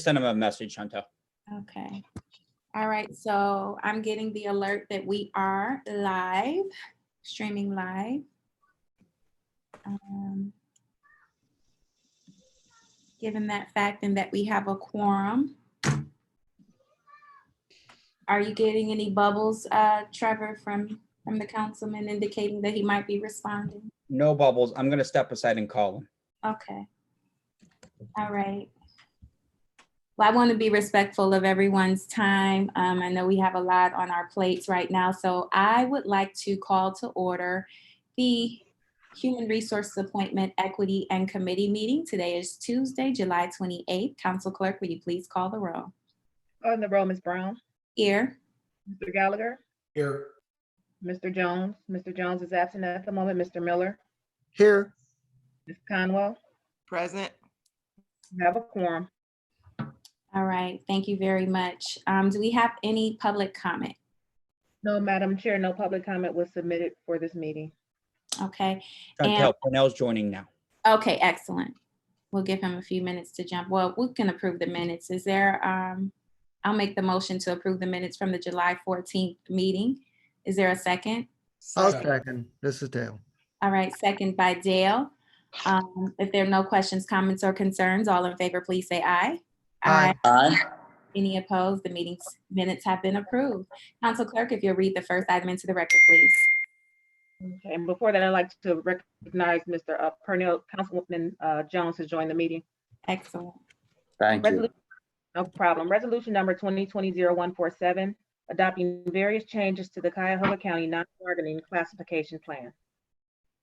just sent him a message, Chantel. Okay. All right, so I'm getting the alert that we are live, streaming live. Given that fact and that we have a quorum. Are you getting any bubbles, Trevor, from the councilman indicating that he might be responding? No bubbles. I'm going to step aside and call him. Okay. All right. Well, I want to be respectful of everyone's time. I know we have a lot on our plates right now, so I would like to call to order the Human Resources Appointment Equity and Committee meeting. Today is Tuesday, July 28th. Council Clerk, will you please call the roll? On the roll, Ms. Brown. Here. Mr. Gallagher. Here. Mr. Jones. Mr. Jones is absent at the moment. Mr. Miller. Here. Ms. Conwell. Present. We have a quorum. All right, thank you very much. Do we have any public comment? No, Madam Chair, no public comment was submitted for this meeting. Okay. Chantel, Cornell's joining now. Okay, excellent. We'll give him a few minutes to jump. Well, we can approve the minutes. Is there, I'll make the motion to approve the minutes from the July 14th meeting. Is there a second? I'll second. This is Dale. All right, second by Dale. If there are no questions, comments, or concerns, all in favor, please say aye. Aye. Aye. Any opposed? The meeting's minutes have been approved. Council Clerk, if you'll read the first item into the record, please. Okay, and before that, I'd like to recognize Mr. Purnell. Councilwoman Jones has joined the meeting. Excellent. Thank you. No problem. Resolution number 2020-0147, adopting various changes to the Cuyahoga County non-bargaining classification plan.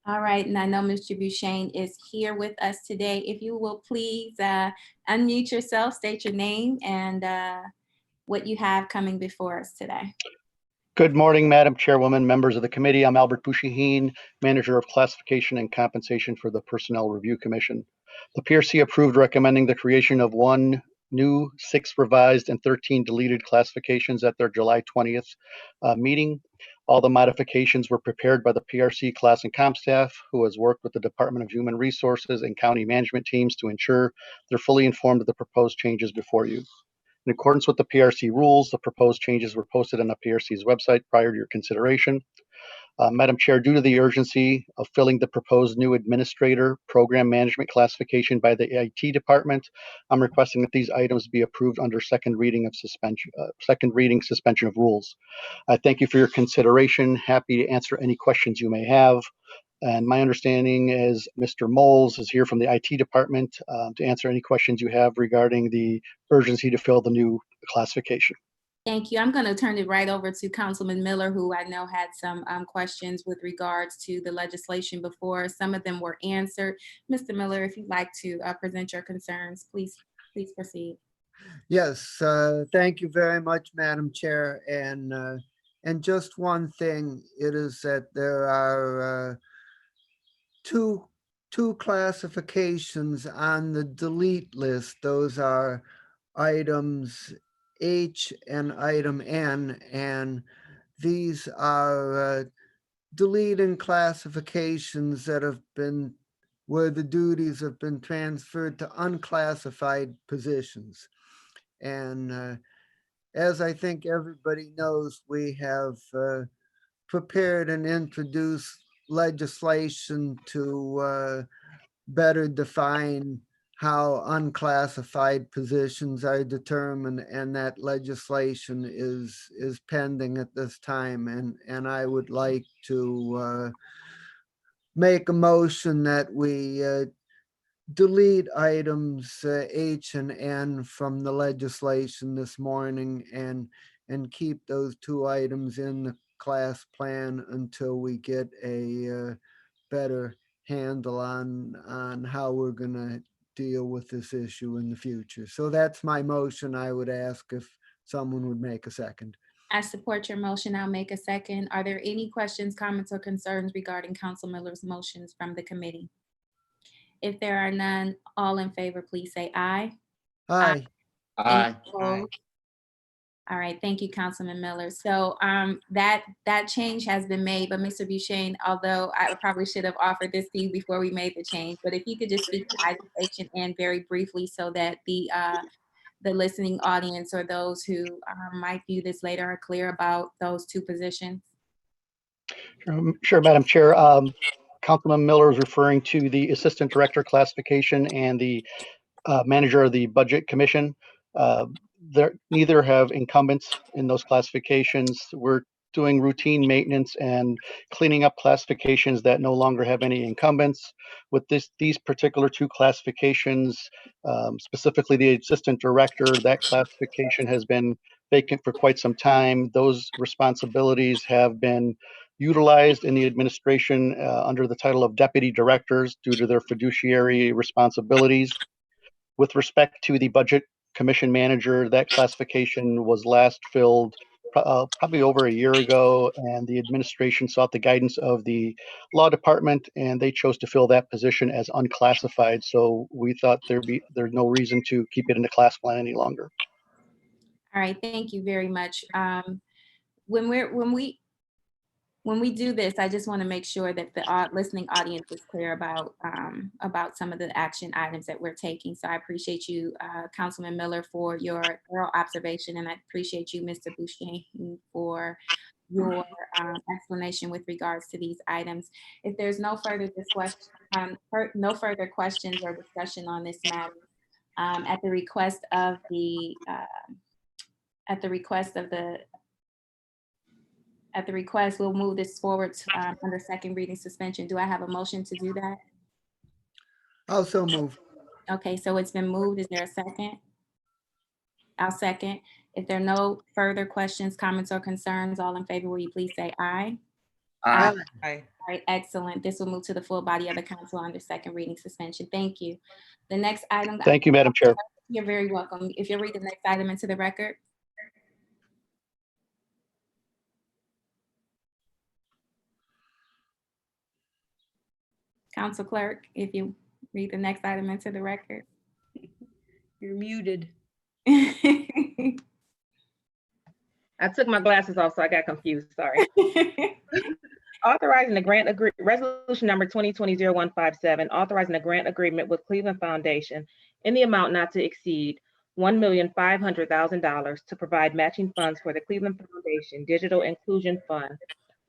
All right, and I know Mr. Buchanan is here with us today. If you will please unmute yourself, state your name and what you have coming before us today. Good morning, Madam Chairwoman, members of the committee. I'm Albert Bushaheen, Manager of Classification and Compensation for the Personnel Review Commission. The PRC approved recommending the creation of 1 new, 6 revised, and 13 deleted classifications at their July 20th meeting. All the modifications were prepared by the PRC Class and Comp staff, who has worked with the Department of Human Resources and county management teams to ensure they're fully informed of the proposed changes before you. In accordance with the PRC rules, the proposed changes were posted on the PRC's website prior to your consideration. Madam Chair, due to the urgency of filling the proposed new administrator program management classification by the IT department, I'm requesting that these items be approved under second reading suspension of rules. I thank you for your consideration. Happy to answer any questions you may have. And my understanding is Mr. Moles is here from the IT department to answer any questions you have regarding the urgency to fill the new classification. Thank you. I'm going to turn it right over to Councilman Miller, who I know had some questions with regards to the legislation before. Some of them were answered. Mr. Miller, if you'd like to present your concerns, please proceed. Yes, thank you very much, Madam Chair. And just one thing, it is that there are two classifications on the delete list. Those are items H and item N, and these are deleting classifications that have been, where the duties have been transferred to unclassified positions. And as I think everybody knows, we have prepared and introduced legislation to better define how unclassified positions are determined, and that legislation is pending at this time. And I would like to make a motion that we delete items H and N from the legislation this morning and keep those 2 items in the class plan until we get a better handle on how we're going to deal with this issue in the future. So that's my motion. I would ask if someone would make a second. I support your motion. I'll make a second. Are there any questions, comments, or concerns regarding Council Miller's motions from the committee? If there are none, all in favor, please say aye. Aye. Aye. Aye. All right, thank you, Councilman Miller. So that change has been made, but Mr. Buchanan, although I probably should have offered this to you before we made the change, but if you could just speak to items H and N very briefly so that the the listening audience or those who might view this later are clear about those two positions? Sure, Madam Chair. Councilman Miller is referring to the Assistant Director classification and the Manager of the Budget Commission. Neither have incumbents in those classifications. We're doing routine maintenance and cleaning up classifications that no longer have any incumbents. With these particular two classifications, specifically the Assistant Director, that classification has been vacant for quite some time. Those responsibilities have been utilized in the administration under the title of Deputy Directors due to their fiduciary responsibilities. With respect to the Budget Commission Manager, that classification was last filled probably over a year ago, and the administration sought the guidance of the Law Department, and they chose to fill that position as unclassified. So we thought there's no reason to keep it in the class plan any longer. All right, thank you very much. When we do this, I just want to make sure that the listening audience is clear about some of the action items that we're taking. So I appreciate you, Councilman Miller, for your thorough observation, and I appreciate you, Mr. Boucher, for your explanation with regards to these items. If there's no further questions or discussion on this matter, at the request, we'll move this forward to, under second reading suspension. Do I have a motion to do that? Also move. Okay, so it's been moved. Is there a second? I'll second. If there are no further questions, comments, or concerns, all in favor, will you please say aye? Aye. Aye. All right, excellent. This will move to the full body of the council under second reading suspension. Thank you. The next item. Thank you, Madam Chair. You're very welcome. If you'll read the next item into the record. Council Clerk, if you read the next item into the record. You're muted. I took my glasses off, so I got confused, sorry. Authorizing the grant resolution number 2020-0157, authorizing a grant agreement with Cleveland Foundation in the amount not to exceed $1,500,000 to provide matching funds for the Cleveland Foundation Digital Inclusion Fund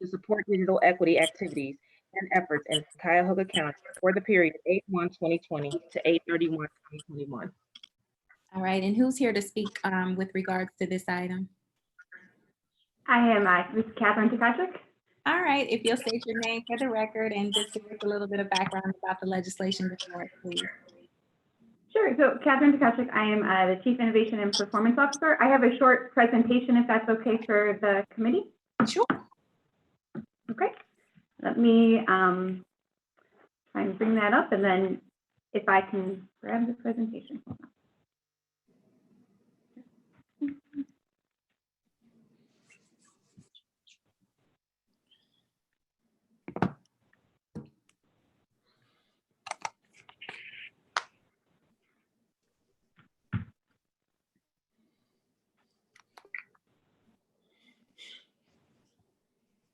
to support digital equity activities and efforts in Cuyahoga County for the period 8/1/2020 to 8/31/2021. All right, and who's here to speak with regards to this item? I am Ms. Catherine Tkachuk. All right, if you'll state your name for the record and just give us a little bit of background about the legislation before it, please. Sure. So Catherine Tkachuk, I am the Chief Innovation and Performance Officer. I have a short presentation, if that's okay for the committee. Sure. Okay. Let me try and bring that up, and then if I can grab the presentation.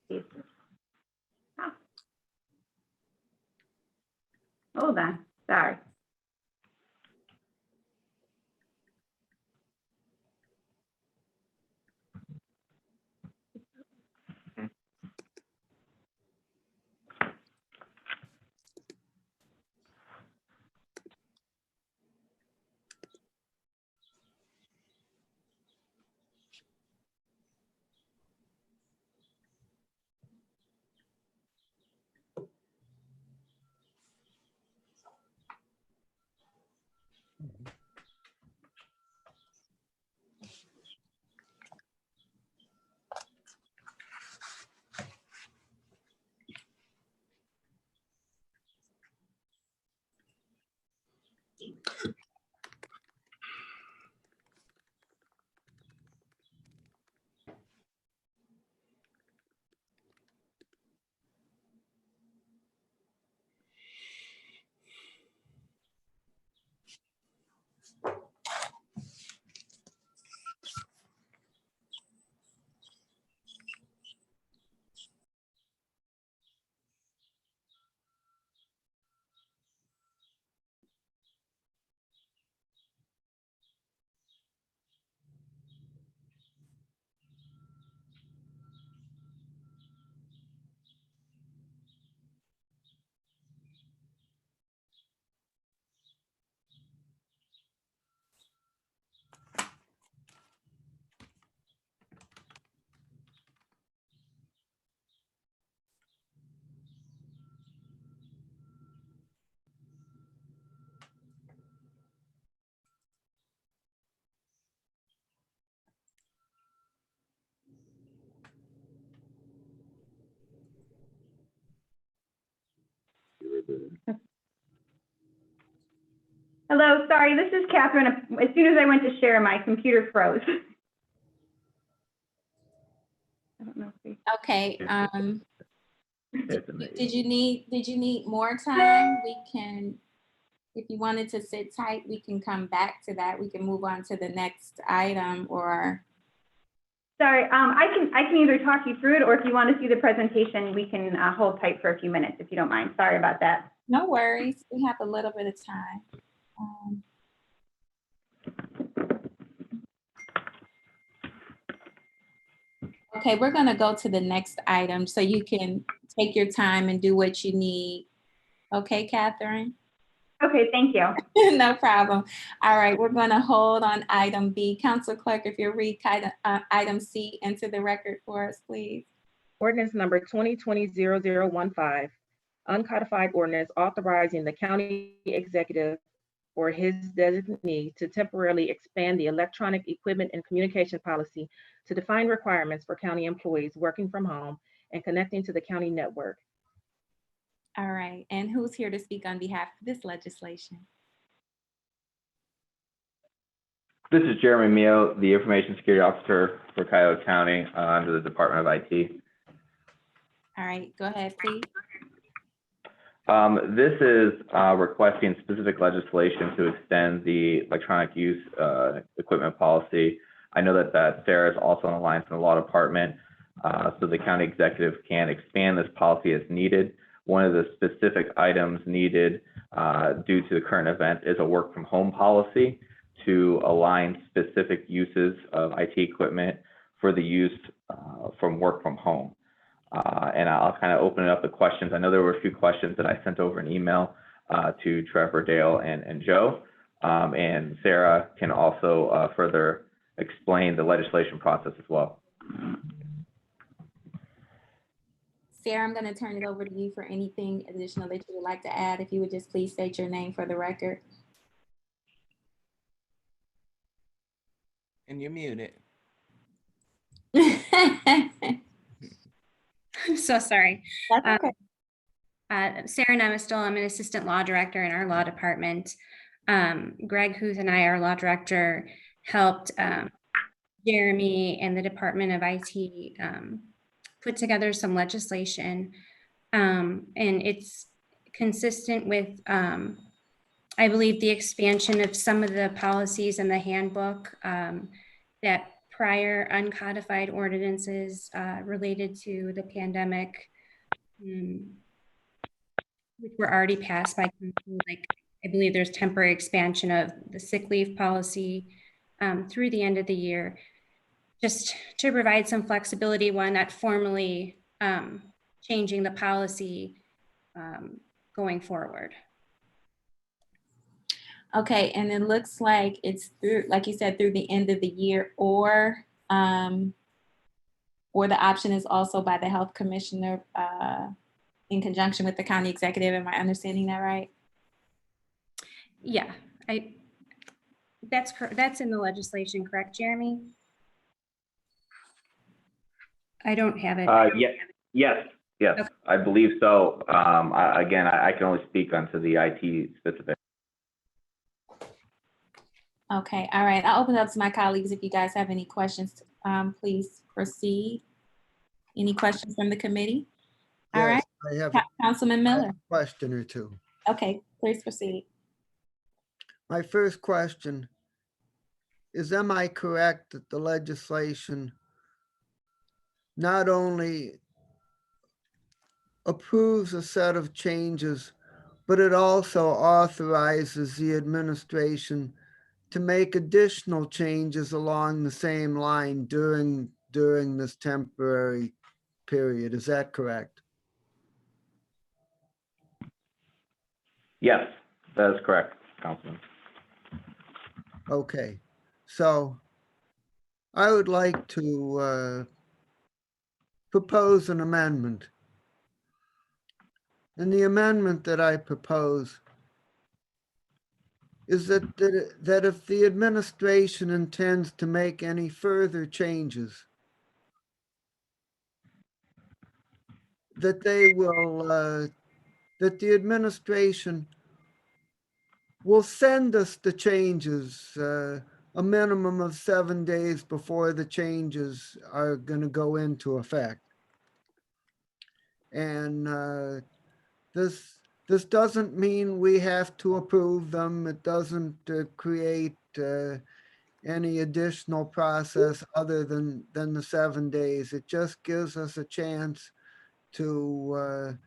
Hold on. Ah. Hold on, sorry. Hello, sorry, this is Catherine. As soon as I went to share, my computer froze. I don't know if we... Okay, did you need more time? We can, if you wanted to sit tight, we can come back to that. We can move on to the next item or. Sorry, I can either talk you through it, or if you want to see the presentation, we can hold tight for a few minutes if you don't mind. Sorry about that. No worries, we have a little bit of time. Okay, we're gonna go to the next item so you can take your time and do what you need. Okay, Catherine? Okay, thank you. No problem. All right, we're gonna hold on item B. Council Clerk, if you'll read item C into the record for us, please. Ordinance number 2020-0015, uncodified ordinance authorizing the county executive or his designee to temporarily expand the electronic equipment and communication policy to define requirements for county employees working from home and connecting to the county network. All right, and who's here to speak on behalf of this legislation? This is Jeremy Mio, the Information Security Officer for Cuyahoga County under the Department of IT. All right, go ahead, please. This is requesting specific legislation to extend the electronic use equipment policy. I know that Sarah is also on the line from the law department, so the county executive can expand this policy as needed. One of the specific items needed due to the current event is a work from home policy to align specific uses of IT equipment for the use from work from home. And I'll kind of open it up to questions. I know there were a few questions that I sent over an email to Trevor, Dale, and Joe. And Sarah can also further explain the legislation process as well. Sarah, I'm going to turn it over to you for anything additional that you would like to add. If you would just please state your name for the record. And you're muted. I'm so sorry. That's okay. Sarah Nemistel, I'm an assistant law director in our law department. Greg Huth and I, our law director, helped Jeremy and the Department of IT put together some legislation. And it's consistent with, I believe, the expansion of some of the policies in the handbook that prior uncodified ordinances related to the pandemic, which were already passed by council. Like, I believe there's temporary expansion of the sick leave policy through the end of the year, just to provide some flexibility while not formally changing the policy going forward. Okay, and it looks like it's through, like you said, through the end of the year, or the option is also by the health commissioner in conjunction with the county executive. Am I understanding that right? Yeah, that's in the legislation, correct, Jeremy? I don't have it. Yes, okay. I believe so. Again, I can only speak onto the IT specific. Okay, all right. I'll open it up to my colleagues. If you guys have any questions, please proceed. Any questions from the committee? All right. I have Councilman Miller. a question or two. Okay, please proceed. My first question is, am I correct that the legislation not only approves a set of changes, but it also authorizes the administration to make additional changes along the same line during this temporary period? Is that correct? Yes, that is correct, Councilman. Okay, so I would like to propose an amendment. And the amendment that I propose is that if the administration intends to make any further changes, that they will that the administration will send us the changes a minimum of 7 days before the changes are going to go into effect. And this doesn't mean we have to approve them. It doesn't create any additional process other than the 7 days. It just gives us a chance to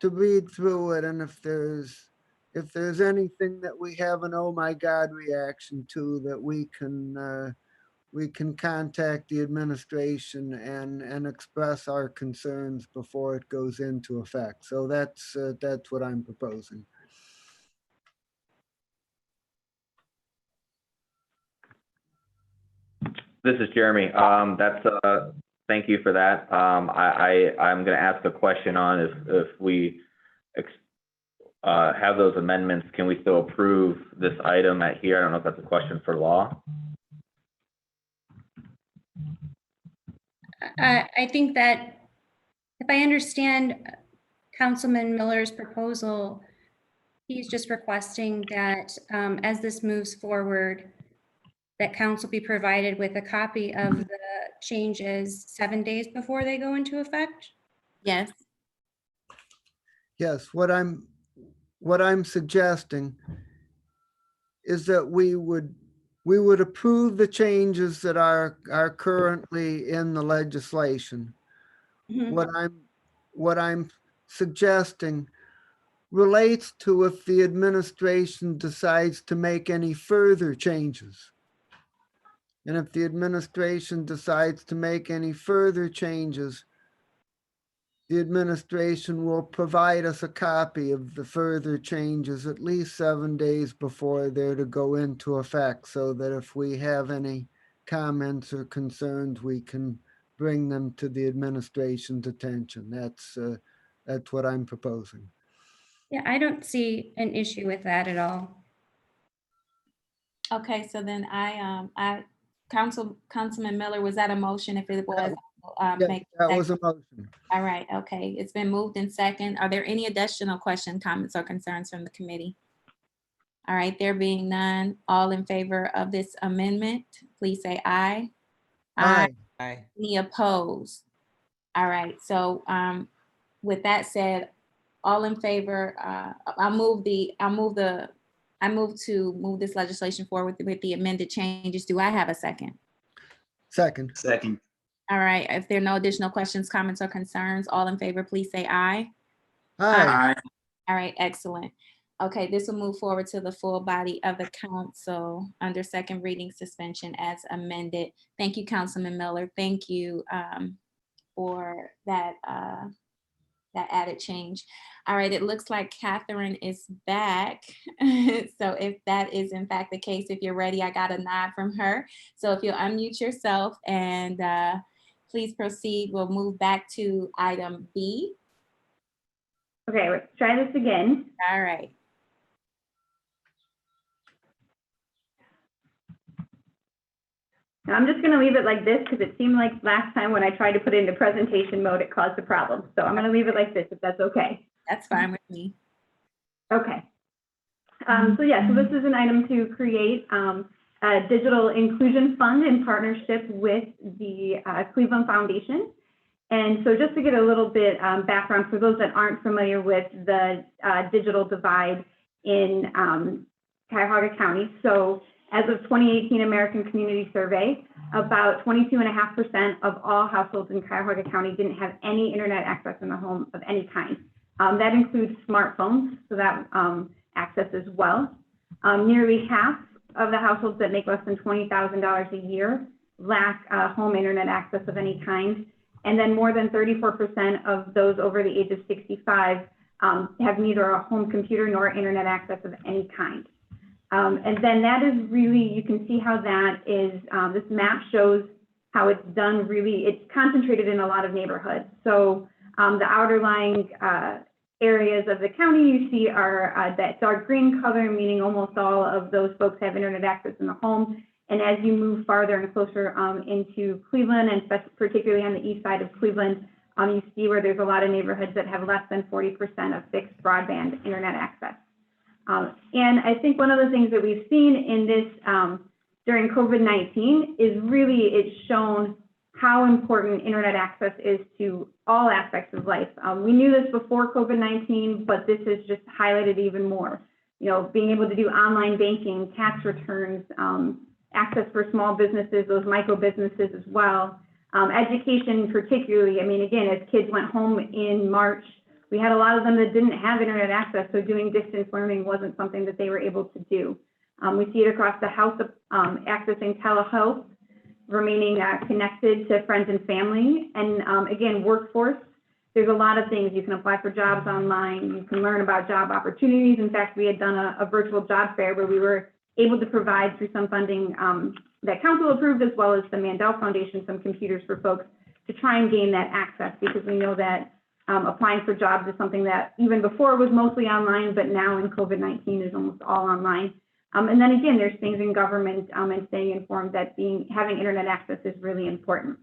read through it, and if there's anything that we have an oh my God reaction to, that we can contact the administration and express our concerns before it goes into effect. So that's what I'm proposing. This is Jeremy. Thank you for that. I'm going to ask a question on if we have those amendments, can we still approve this item at here? I don't know if that's a question for law. I think that if I understand Councilman Miller's proposal, he's just requesting that as this moves forward, that council be provided with a copy of the changes 7 days before they go into effect? Yes. Yes, what I'm suggesting is that we would approve the changes that are currently in the legislation. Mhm. What I'm suggesting relates to if the administration decides to make any further changes. And if the administration decides to make any further changes, the administration will provide us a copy of the further changes at least 7 days before they're to go into effect, so that if we have any comments or concerns, we can bring them to the administration's attention. That's what I'm proposing. Yeah, I don't see an issue with that at all. Okay, so then Councilman Miller, was that a motion? If it was, Yes, make that was a motion. all right, okay. It's been moved in second. Are there any additional questions, comments, or concerns from the committee? All right, there being none, all in favor of this amendment, please say aye. Aye. Any opposed? All right, so with that said, all in favor, I move to move this legislation forward with the amended changes. Do I have a second? Second. All right, if there are no additional questions, comments, or concerns, all in favor, please say aye. Aye. All right, excellent. Okay, this will move forward to the full body of the council under second reading suspension as amended. Thank you, Councilman Miller. Thank you for that added change. All right, it looks like Catherine is back. So if that is in fact the case, if you're ready, I got a nod from her. So if you'll unmute yourself and please proceed, we'll move back to item B. Okay, let's try this again. All right. Now I'm just gonna leave it like this because it seemed like last time when I tried to put it into presentation mode, it caused a problem. So I'm gonna leave it like this if that's okay. That's fine with me. Okay. So this is an item to create a digital inclusion fund in partnership with the Cleveland Foundation. And so just to get a little bit background for those that aren't familiar with the digital divide in Cuyahoga County. So as of 2018 American Community Survey, about 22.5% of all households in Cuyahoga County didn't have any internet access in the home of any kind. That includes smartphones, so that access as well. Nearly half of the households that make less than $20,000 a year lack home internet access of any kind. And then more than 34% of those over the age of 65 have neither a home computer nor internet access of any kind. And then that is really, you can see how that is, this map shows how it's done really, it's concentrated in a lot of neighborhoods. So the outerlying areas of the county you see are that dark green color, meaning almost all of those folks have internet access in the home. And as you move farther and closer into Cleveland, and particularly on the east side of Cleveland, You see where there's a lot of neighborhoods that have less than 40% of fixed broadband internet access. And I think one of the things that we've seen in this during COVID-19 is really it's shown how important internet access is to all aspects of life. We knew this before COVID-19, but this has just highlighted even more. You know, being able to do online banking, tax returns, access for small businesses, those micro businesses as well. Education particularly, I mean, again, as kids went home in March, we had a lot of them that didn't have internet access, so doing distance learning wasn't something that they were able to do. We see it across the house, accessing telehealth, remaining connected to friends and family, and again, workforce. There's a lot of things. You can apply for jobs online. You can learn about job opportunities. In fact, we had done a virtual job fair where we were able to provide through some funding that council approved, as well as the Mandel Foundation, some computers for folks to try and gain that access, because we know that applying for jobs is something that even before was mostly online, but now in COVID-19 is almost all online. And then again, there's things in government and staying informed that having internet access is really important.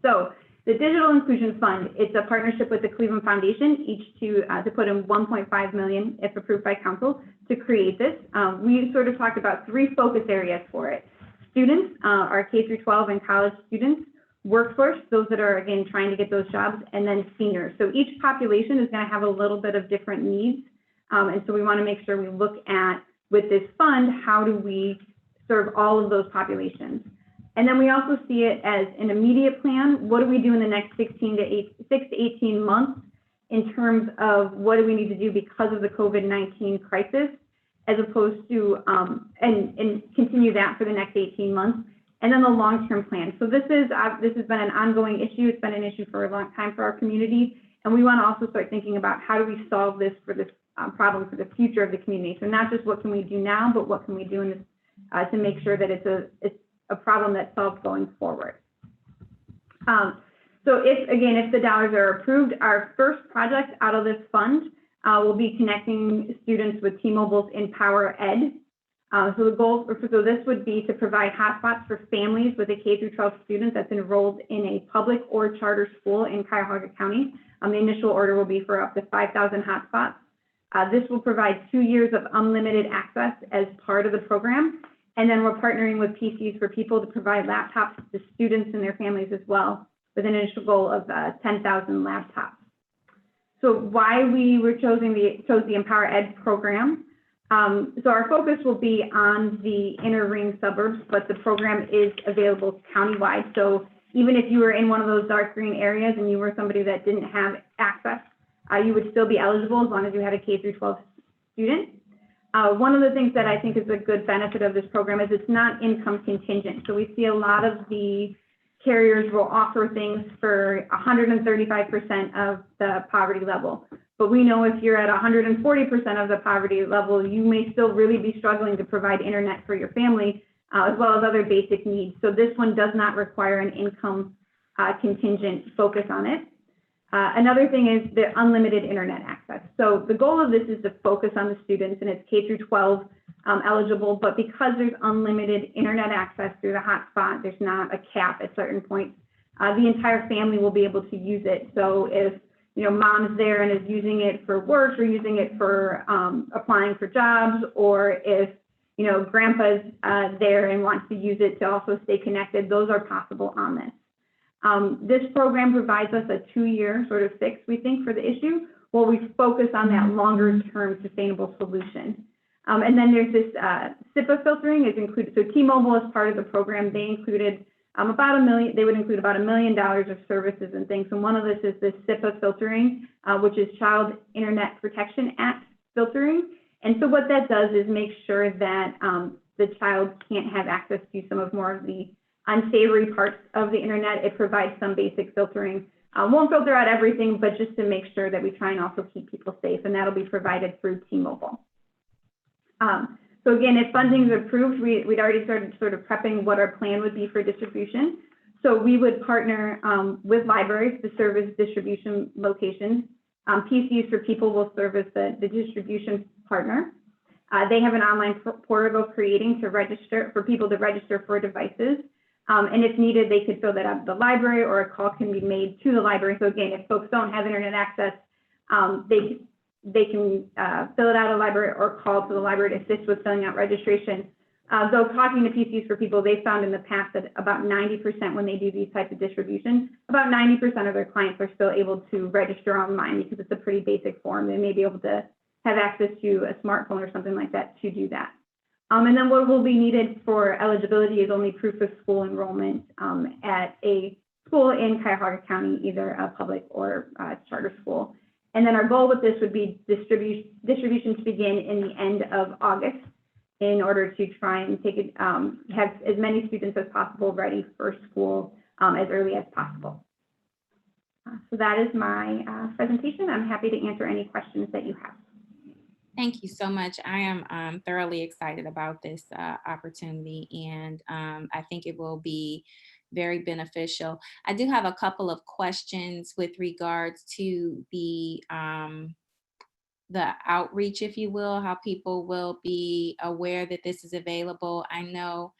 So the Digital Inclusion Fund, it's a partnership with the Cleveland Foundation, each to put in $1.5 million, if approved by council, to create this. We sort of talked about 3 focus areas for it. Students, our K through 12 and college students, workforce, those that are, again, trying to get those jobs, and then seniors. So each population is going to have a little bit of different needs. And so we want to make sure we look at, with this fund, how do we serve all of those populations? And then we also see it as an immediate plan. What do we do in the next 6 to 18 months in terms of what do we need to do because of the COVID-19 crisis, as opposed to, and continue that for the next 18 months. And then the long-term plan. So this has been an ongoing issue. It's been an issue for a long time for our community. And we want to also start thinking about how do we solve this for this problem for the future of the community. So not just what can we do now, but what can we do in this to make sure that it's a problem that's solved going forward. So if the dollars are approved, our first project out of this fund will be connecting students with T-Mobile's Empower Ed. So the goal, so this would be to provide hotspots for families with a K through 12 student that's enrolled in a public or charter school in Cuyahoga County. The initial order will be for up to 5,000 hotspots. This will provide 2 years of unlimited access as part of the program. And then we're partnering with PCs for People to provide laptops to students and their families as well, with an initial goal of 10,000 laptops. So why we chose the Empower Ed program. So our focus will be on the inner ring suburbs, but the program is available countywide. So even if you were in one of those dark green areas and you were somebody that didn't have access, you would still be eligible as long as you had a K through 12 student. One of the things that I think is a good benefit of this program is it's not income contingent. So we see a lot of the carriers will offer things for 135% of the poverty level. But we know if you're at 140% of the poverty level, you may still really be struggling to provide internet for your family, as well as other basic needs. So this one does not require an income contingent focus on it. Another thing is the unlimited internet access. So the goal of this is to focus on the students, and it's K through 12 eligible, but because there's unlimited internet access through the hotspot, there's not a cap at certain points. The entire family will be able to use it. So if mom's there and is using it for work or using it for applying for jobs, or if grandpa's there and wants to use it to also stay connected, those are possible on this. This program provides us a 2-year sort of fix, we think, for the issue, while we focus on that longer term sustainable solution. And then there's this SIPA filtering is included. So T-Mobile, as part of the program, they included about $1 million. They would include about $1 million of services and things. And one of this is the SIPA filtering, which is Child Internet Protection Act filtering. And so what that does is make sure that the child can't have access to some of more of the unsavory parts of the internet. It provides some basic filtering. Won't filter out everything, but just to make sure that we try and also keep people safe, and that'll be provided through T-Mobile. So again, if funding is approved, we'd already started sort of prepping what our plan would be for distribution. So we would partner with libraries to serve as distribution locations. PCs for People will serve as the distribution partner. They have an online portal creating to register for people to register for devices. And if needed, they could fill that out at the library, or a call can be made to the library. So again, if folks don't have internet access, they can fill it out at the library or call to the library to assist with filling out registration. Though talking to PCs for People, they found in the past that about 90% when they do these types of distributions, about 90% of their clients are still able to register online because it's a pretty basic form. They may be able to have access to a smartphone or something like that to do that. And then what will be needed for eligibility is only proof of school enrollment at a school in Cuyahoga County, either a public or charter school. And then our goal with this would be distribution to begin in the end of August, in order to try and take it, have as many students as possible ready for school as early as possible. So that is my presentation. I'm happy to answer any questions that you have. Thank you so much. I am thoroughly excited about this opportunity, and I think it will be very beneficial. I do have a couple of questions with regards to the outreach, if you will, how people will be aware that this is available. I know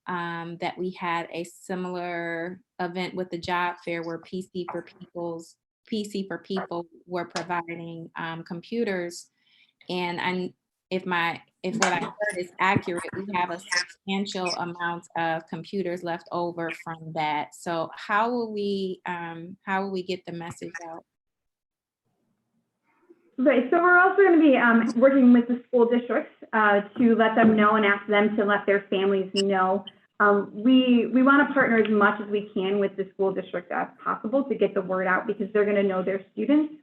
that we had a similar event with the job fair where PC for People were providing computers. And if what I heard is accurate, we have a substantial amount of computers left over from that. So how will we get the message out? Right, so we're also going to be working with the school districts to let them know and ask them to let their families know. We want to partner as much as we can with the school district as possible to get the word out, because they're going to know their students.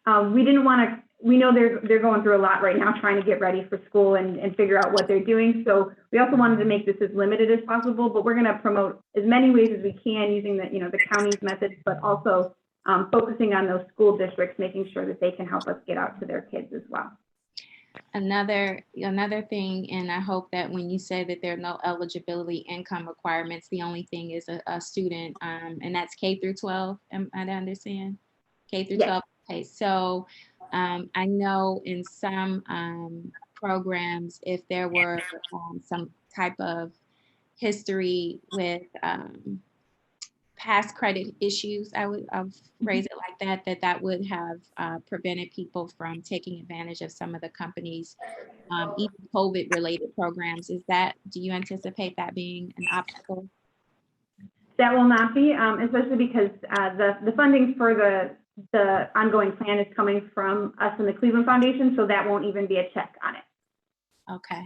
We know they're going through a lot right now trying to get ready for school and figure out what they're doing. So we also wanted to make this as limited as possible, but we're going to promote as many ways as we can using the county's methods, but also focusing on those school districts, making sure that they can help us get out to their kids as well. Another thing, and I hope that when you say that there are no eligibility income requirements, the only thing is a student, and that's K through 12, I understand? K through 12. Okay, so I know in some programs, if there were some type of history with past credit issues, I'll phrase it like that would have prevented people from taking advantage of some of the companies, even COVID related programs. Do you anticipate that being an obstacle? That will not be, especially because the funding for the ongoing plan is coming from us and the Cleveland Foundation, so that won't even be a check on it. Okay.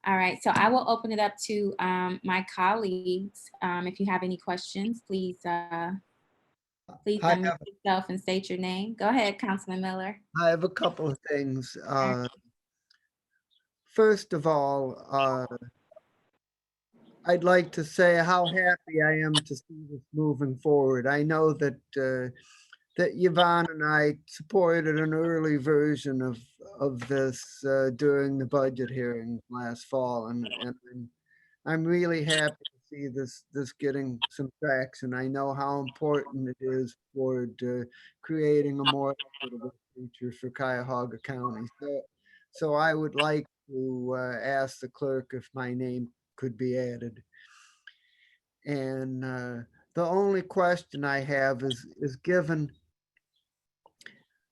All right, so I will open it up to my colleagues. If you have any questions, please unmute yourself and state your name. Go ahead, Councilman Miller. I have a couple of things. First of all, I'd like to say how happy I am to see this moving forward. I know that that Yvonne and I supported an early version of this during the budget hearing last fall, and I'm really happy to see this getting some traction. I know how important it is toward creating a more equitable future for Cuyahoga County. So I would like to ask the clerk if my name could be added. And the only question I have is given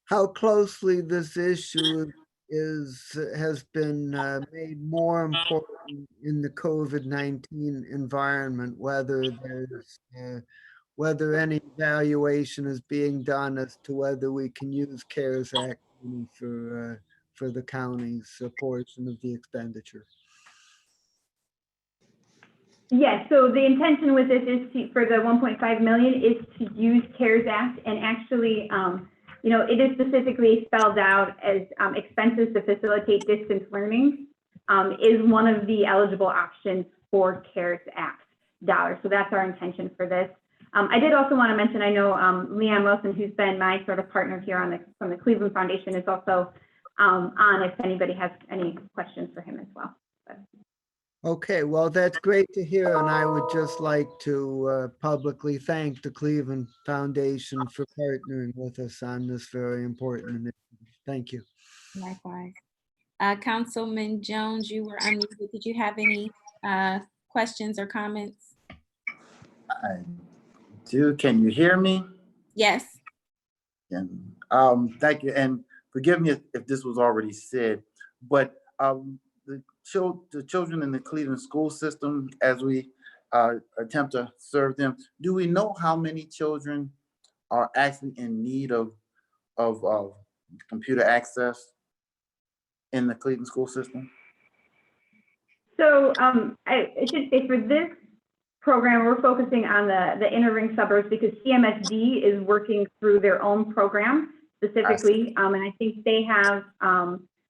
how closely this issue has been made more important in the COVID-19 environment, whether any evaluation is being done as to whether we can use CARES Act money for the county's portion of the expenditure. Yes, so the intention with this is for the 1.5 million is to use CARES Act, and actually, it is specifically spelled out as expenses to facilitate distance learning is one of the eligible options for CARES Act dollars. So that's our intention for this. I did also want to mention, I know Leanne Wilson, who's been my sort of partner here from the Cleveland Foundation, is also on if anybody has any questions for him as well. Okay, well, that's great to hear, and I would just like to publicly thank the Cleveland Foundation for partnering with us on this very important initiative. Thank you. Likewise. Councilman Jones, you were unmuted. Did you have any questions or comments? I do. Can you hear me? Yes. And thank you. And forgive me if this was already said, but the children in the Cleveland school system, as we attempt to serve them, do we know how many children are actually in need of computer access in the Cleveland school system? So I should say for this program, we're focusing on the inner ring suburbs because CMSD is working through their own program specifically. And I think they have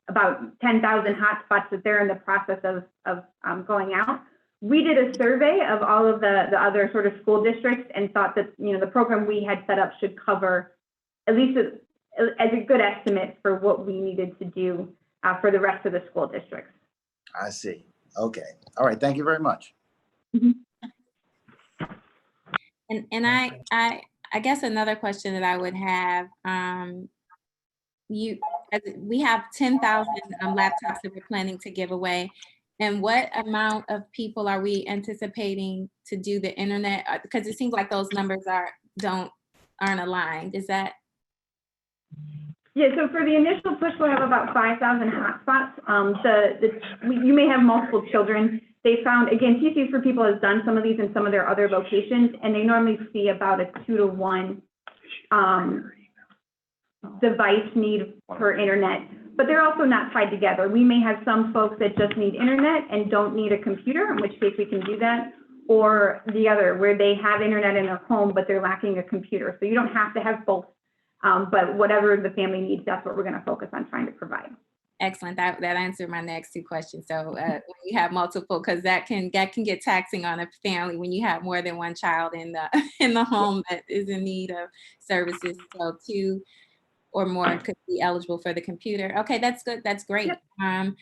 about 10,000 hotspots that they're in the process of going out. We did a survey of all of the other sort of school districts and thought that, you know, the program we had set up should cover at least as a good estimate for what we needed to do for the rest of the school districts. I see. Okay. All right. Thank you very much. And I guess another question that I would have, we have 10,000 laptops that we're planning to give away. And what amount of people are we anticipating to do the internet? Because it seems like those numbers aren't aligned. Is that? Yeah, so for the initial push, we'll have about 5,000 hotspots. You may have multiple children. They found, again, TCU for People has done some of these in some of their other locations, and they normally see about a 2-to-1 device need per internet, but they're also not tied together. We may have some folks that just need internet and don't need a computer, in which case we can do that, or the other, where they have internet in their home, but they're lacking a computer. So you don't have to have both, but whatever the family needs, that's what we're going to focus on trying to provide. Excellent. That answered my next two questions. So when you have multiple, because that can get taxing on a family when you have more than one child in the home that is in need of services. So 2 or more could be eligible for the computer. Okay, that's good. That's great. Yep. Are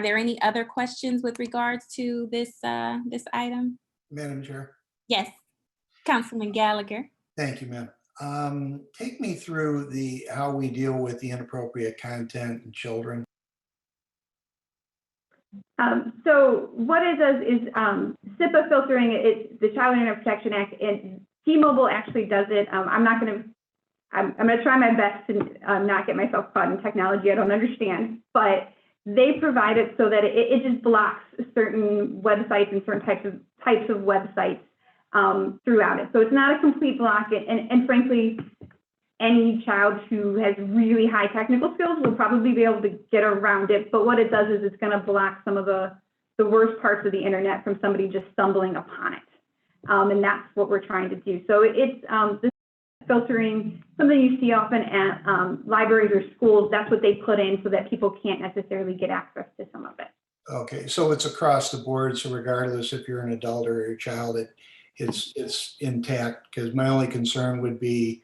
there any other questions with regards to this item? Madam Chair. Yes, Councilman Gallagher. Thank you, ma'am. Take me through how we deal with the inappropriate content and children. So what it does is SIPA filtering. It's the Child Internet Protection Act, and T-Mobile actually does it. I'm gonna try my best to not get myself caught in technology I don't understand, but they provide it so that it just blocks certain websites and certain types of websites throughout it. So it's not a complete block, and frankly, any child who has really high technical skills will probably be able to get around it. But what it does is it's going to block some of the worst parts of the internet from somebody just stumbling upon it. And that's what we're trying to do. So it's this filtering, something you see often at libraries or schools. That's what they put in so that people can't necessarily get access to some of it. Okay, so it's across the board. So regardless if you're an adult or a child, it's intact. Because my only concern would be,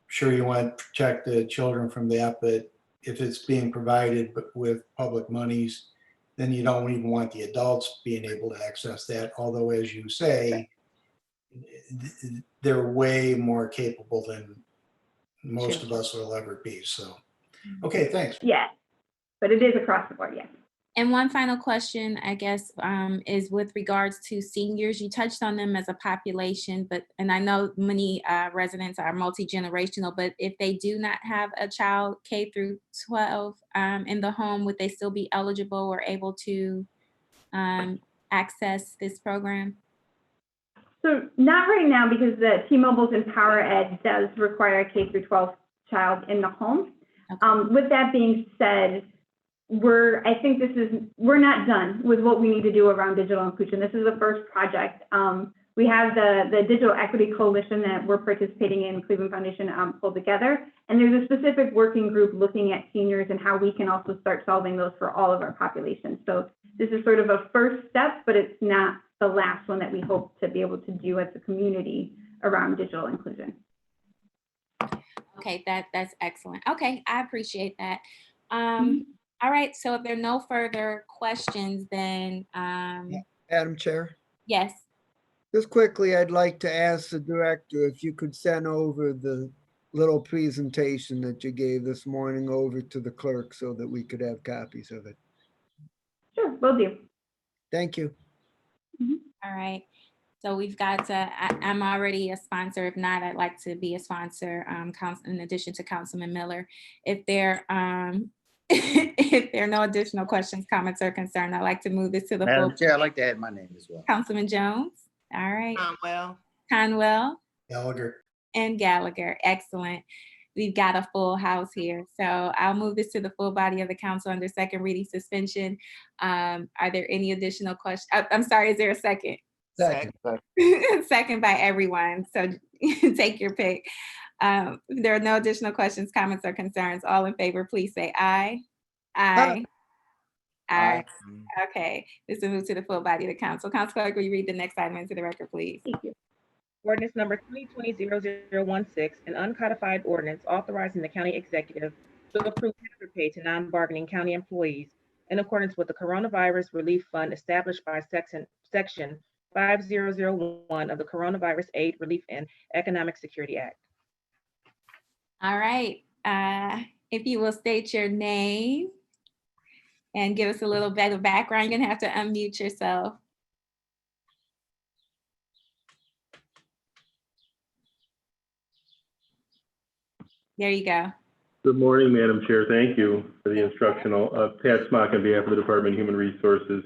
sure, you want to protect the children from that, but if it's being provided with public monies, then you don't even want the adults being able to access that. Although, as you say, they're way more capable than most of us will ever be. So, okay, thanks. Yeah, but it is across the board, yes. And one final question, I guess, is with regards to seniors. You touched on them as a population, and I know many residents are multi-generational, but if they do not have a child K through 12 in the home, would they still be eligible or able to access this program? So not right now, because the T-Mobile's Empower Ed does require a K through 12 child in the home. Okay. With that being said, we're not done with what we need to do around digital inclusion. This is the first project. We have the Digital Equity Coalition that we're participating in, Cleveland Foundation pulled together. And there's a specific working group looking at seniors and how we can also start solving those for all of our populations. So this is sort of a first step, but it's not the last one that we hope to be able to do as a community around digital inclusion. Okay, that's excellent. Okay, I appreciate that. All right, so if there are no further questions, then Madam Chair? Yes. Just quickly, I'd like to ask the director if you could send over the little presentation that you gave this morning over to the clerk so that we could have copies of it. Sure, will do. Thank you. All right. So we've got to, I'm already a sponsor. If not, I'd like to be a sponsor, in addition to Councilman Miller. If there, if there are no additional questions, comments, or concerns, I'd like to move this to the full. Madam Chair, I'd like to add my name as well. Councilman Jones. All right. Well, Conwell Gallagher. and Gallagher. Excellent. We've got a full house here. So I'll move this to the full body of the council under second reading suspension. Are there any additional questions? I'm sorry, is there a second? Second. Second by everyone. So take your pick. If there are no additional questions, comments, or concerns, all in favor, please say aye. Aye. Aye. Okay, this will move to the full body of the council. Council Clerk, will you read the next item into the record, please? Thank you. Ordinance number 2020-0016, an uncodified ordinance authorizing the county executive to approve hazard pay to non-bargaining county employees in accordance with the Coronavirus Relief Fund established by Section 5001 of the Coronavirus Aid, Relief, and Economic Security Act. All right. If you will state your name and give us a little bit of background, you're gonna have to unmute yourself. There you go. Good morning, Madam Chair. Thank you for the instructional. Pat Smock on behalf of the Department of Human Resources.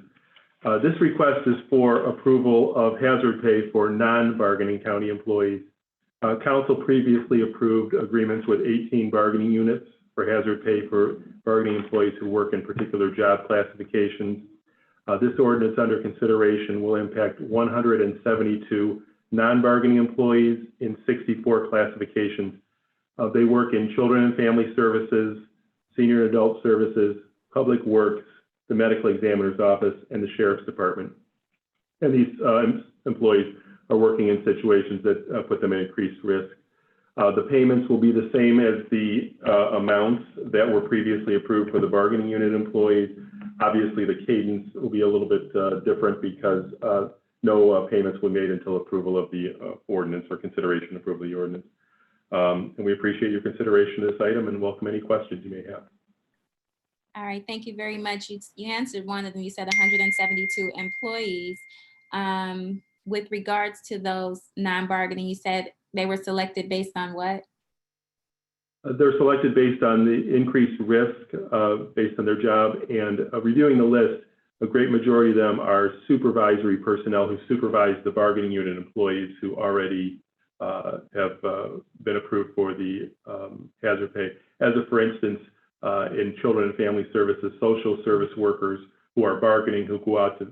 This request is for approval of hazard pay for non-bargaining county employees. Council previously approved agreements with 18 bargaining units for hazard pay for bargaining employees who work in particular job classifications. This ordinance under consideration will impact 172 non-bargaining employees in 64 classifications. They work in children and family services, senior and adult services, public works, the medical examiner's office, and the sheriff's department. And these employees are working in situations that put them at increased risk. The payments will be the same as the amounts that were previously approved for the bargaining unit employees. Obviously, the cadence will be a little bit different because no payments were made until approval of the ordinance or consideration approval of the ordinance. And we appreciate your consideration of this item and welcome any questions you may have. All right, thank you very much. You answered one of them. You said 172 employees. With regards to those non-bargaining, you said they were selected based on what? They're selected based on the increased risk based on their job, and reviewing the list, a great majority of them are supervisory personnel who supervise the bargaining unit employees who already have been approved for the hazard pay. As a, for instance, in children and family services, social service workers who are bargaining, who go out to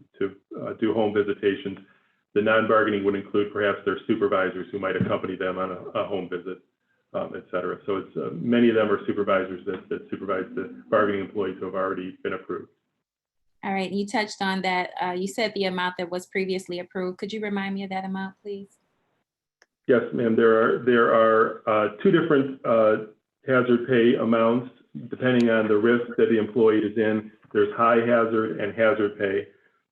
do home visitations. The non-bargaining would include perhaps their supervisors who might accompany them on a home visit, et cetera. So it's many of them are supervisors that supervise the bargaining employees who have already been approved. All right, you touched on that. You said the amount that was previously approved. Could you remind me of that amount, please? Yes, ma'am. There are two different hazard pay amounts depending on the risk that the employee is in. There's high hazard and hazard pay.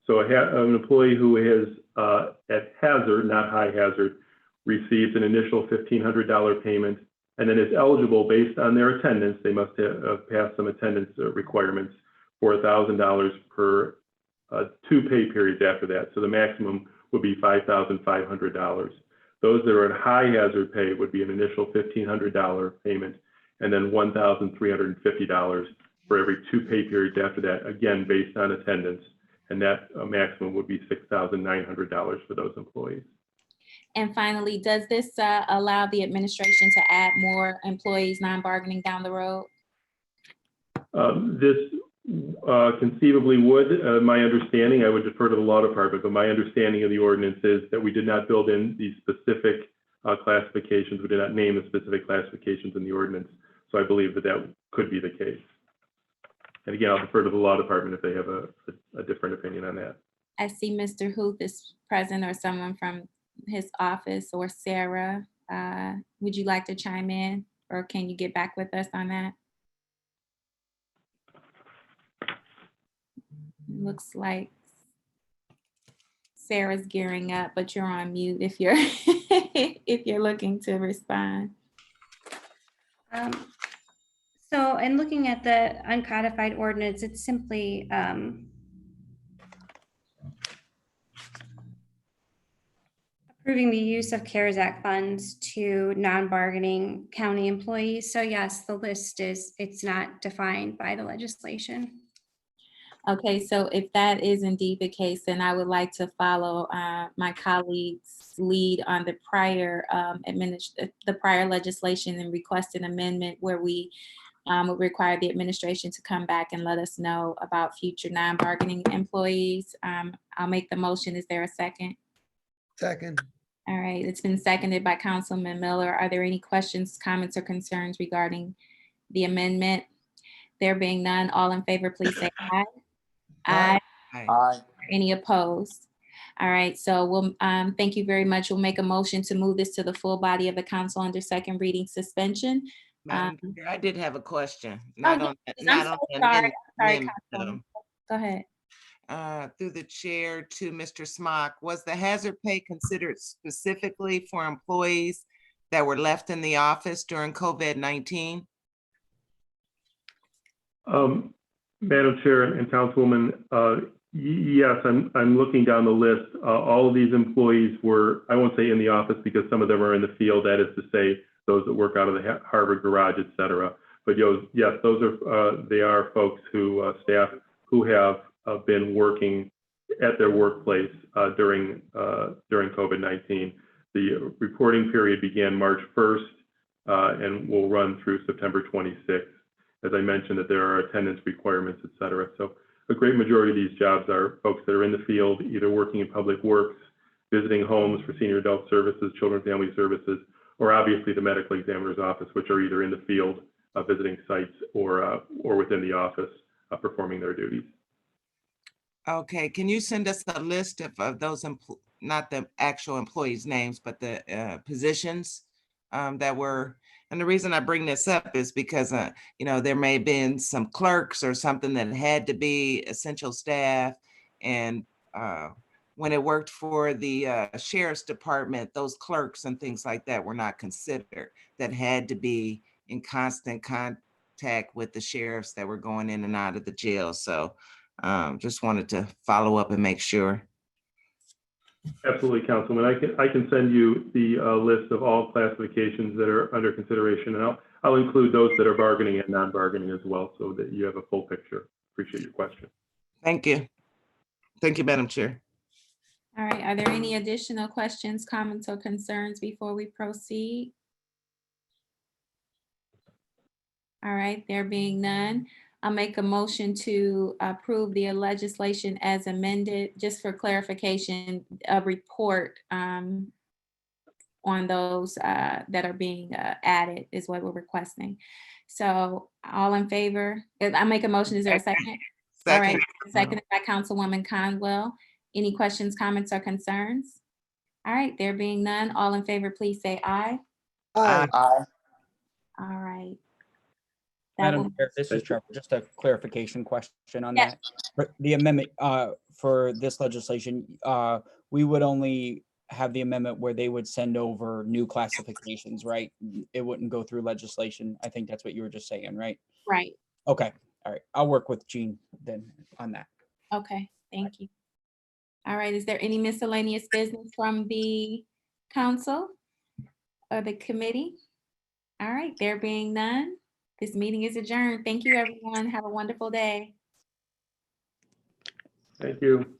So an employee who is at hazard, not high hazard, receives an initial $1,500 payment and then is eligible based on their attendance. They must have passed some attendance requirements for $1,000 per 2 pay periods after that. So the maximum would be $5,500. Those that are at high hazard pay would be an initial $1,500 payment and then $1,350 for every 2 pay periods after that, again, based on attendance. And that maximum would be $6,900 for those employees. And finally, does this allow the administration to add more employees non-bargaining down the road? This conceivably would. My understanding, I would defer to the law department, but my understanding of the ordinance is that we did not build in these specific classifications. We did not name the specific classifications in the ordinance. So I believe that that could be the case. And again, I'll defer to the law department if they have a different opinion on that. I see Mr. Huth is present or someone from his office or Sarah. Would you like to chime in or can you get back with us on that? Looks like Sarah's gearing up, but you're on mute if you're if you're looking to respond. So in looking at the uncodified ordinance, it's simply Approving the use of CARES Act funds to non-bargaining county employees. So yes, the list it's not defined by the legislation. Okay, so if that is indeed the case, then I would like to follow my colleague's lead on the prior the prior legislation and request an amendment where we would require the administration to come back and let us know about future non-bargaining employees. I'll make the motion. Is there a second? Second. All right, it's been seconded by Councilman Miller. Are there any questions, comments, or concerns regarding the amendment? There being none, all in favor, please say aye. Aye. Aye. Any opposed? All right, so we'll, thank you very much. We'll make a motion to move this to the full body of the council under second reading suspension. Madam Chair, I did have a question. Oh, Not on, yes, I'm not so on the sorry. Sorry, amendment, Councilwoman. Go ahead. through the chair to Mr. Smock, was the hazard pay considered specifically for employees that were left in the office during COVID-19? Madam Chair and Councilwoman, yes, I'm looking down the list. All of these employees were, I won't say in the office because some of them are in the field, that is to say, those that work out of the Harvard garage, et cetera. But yes, those are, they are folks who, staff who have been working at their workplace during COVID-19. The reporting period began March 1st and will run through September 26th. As I mentioned, that there are attendance requirements, et cetera. So a great majority of these jobs are folks that are in the field, either working in public works, visiting homes for senior adult services, children and family services, or obviously the medical examiner's office, which are either in the field visiting sites or within the office performing their duties. Okay, can you send us a list of those, not the actual employees' names, but the positions that were, and the reason I bring this up is because, you know, there may have been some clerks or something that had to be essential staff. And when it worked for the sheriff's department, those clerks and things like that were not considered, that had to be in constant contact with the sheriffs that were going in and out of the jail. So just wanted to follow up and make sure. Absolutely, Councilman. I can send you the list of all classifications that are under consideration, and I'll include those that are bargaining and non-bargaining as well, so that you have a full picture. Appreciate your question. Thank you. Thank you, Madam Chair. All right, are there any additional questions, comments, or concerns before we proceed? All right, there being none, I'll make a motion to approve the legislation as amended. Just for clarification, a report on those that are being added is what we're requesting. So all in favor? I make a motion, is there a second? All right, seconded by Councilwoman Conwell. Any questions, comments, or concerns? All right, there being none, all in favor, please say aye. Aye. Aye. All right. Madam Chair, this is Trevor. Just a clarification question on Yes. that. For the amendment for this legislation, we would only have the amendment where they would send over new classifications, right? It wouldn't go through legislation. I think that's what you were just saying, right? Right. Okay. All right. I'll work with Jean then on that. Okay, thank you. All right, is there any miscellaneous business from the council or the committee? All right, there being none, this meeting is adjourned. Thank you, everyone. Have a wonderful day. Thank you.